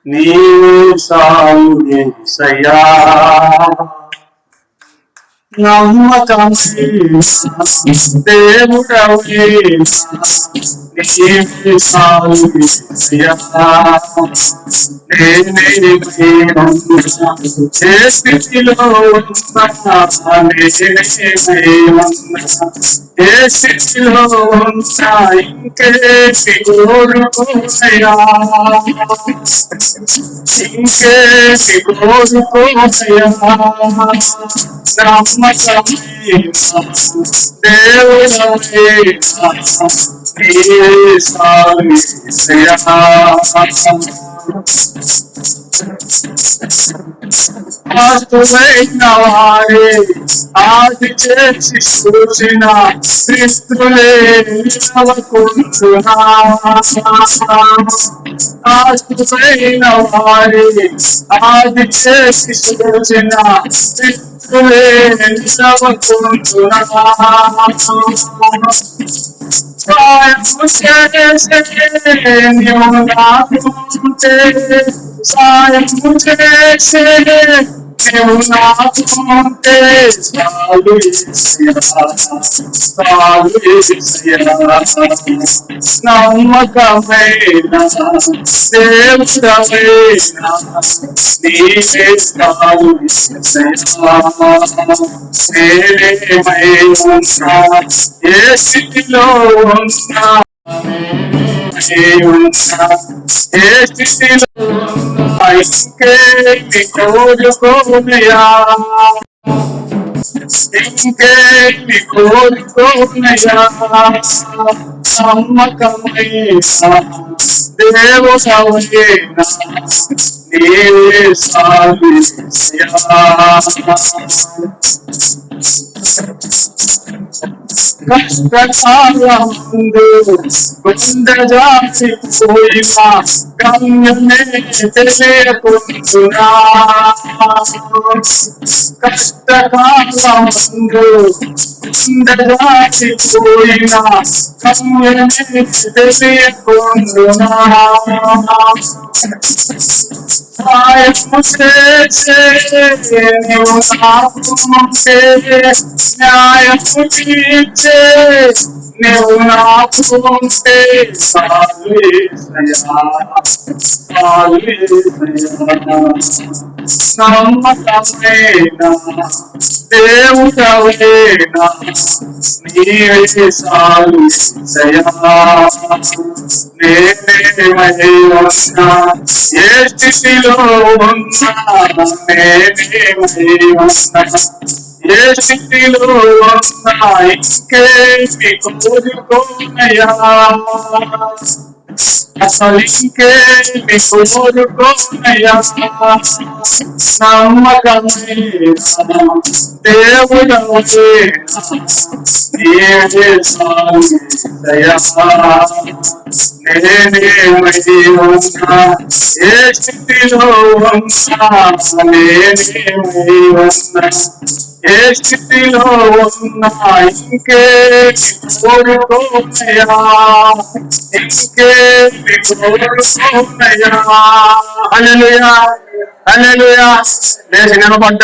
నీవే చాలు యేసయ్యా నమ్మకమైన దేవుడవే నీవే చాలు యేసయ్యా నేనే ఏ స్థితిలో ఉన్నా ఏ స్థితిలో ఉన్నా ఇంకేసి కోరుకోనయా ఇంకేసి కోరుకోనయా నమ్మకమైన దేవుడవే నీవే చాలు యేసయ్యా ఆస్తులైన వారే ఆది చేసి చూసిన క్రీస్తులే నిలవకుంటున్నా ఆస్తులైన వారే ఆది చేసి చూసిన క్రీస్తులే నిలవకుంటున్నా నీవు నాకుంటే సాయము చేసే నీవు నాకుంటే చాలు నమ్మకమైన దేవుడవైనా నీవే చాలు నేనేమై ఉన్నా ఏ స్థితిలో ఉన్నా ఏ స్థితిలో ఇంకేమి కోరుకోనయా ఇంకేమి కోరుకోనయా నమ్మకమైన దేవుడవైనా నీవే చాలు యేసయ్యా కష్టకాలమందు గుండెజారిపోయిన గమ్యమే తెలియకుంటున్నా కష్టకాలమందు గుండెజారిపోయిన గమ్యమే తెలియకుంటున్నా సాయము చేసే నీవు నాకుంటే న్యాయము తీర్చే నీవు నాకుంటే చాలు యేసయ్యా నమ్మకమైన దేవుడవైనా నీవే చాలు యేసయ్యా నేనేమై ఉన్నా ఏ స్థితిలో ఉన్నా నేనేమై ఉన్నా ఏ స్థితిలో ఉన్నా ఇంకేమి కోరుకోనయా అసలు ఇంకేమి కోరుకోనయా నమ్మకమైన దేవుడవే నీవే చాలు యేసయ్యా నేనేమై ఉన్నా ఏ స్థితిలో ఉన్నా నేనేమై ఉన్నా ఏ స్థితిలో ఉన్నా ఇంకేమి కోరుకోనయా ఇంకేమి కోరుకోనయా హల్లెలూయా హల్లెలూయా లేచి నిలబడ్డ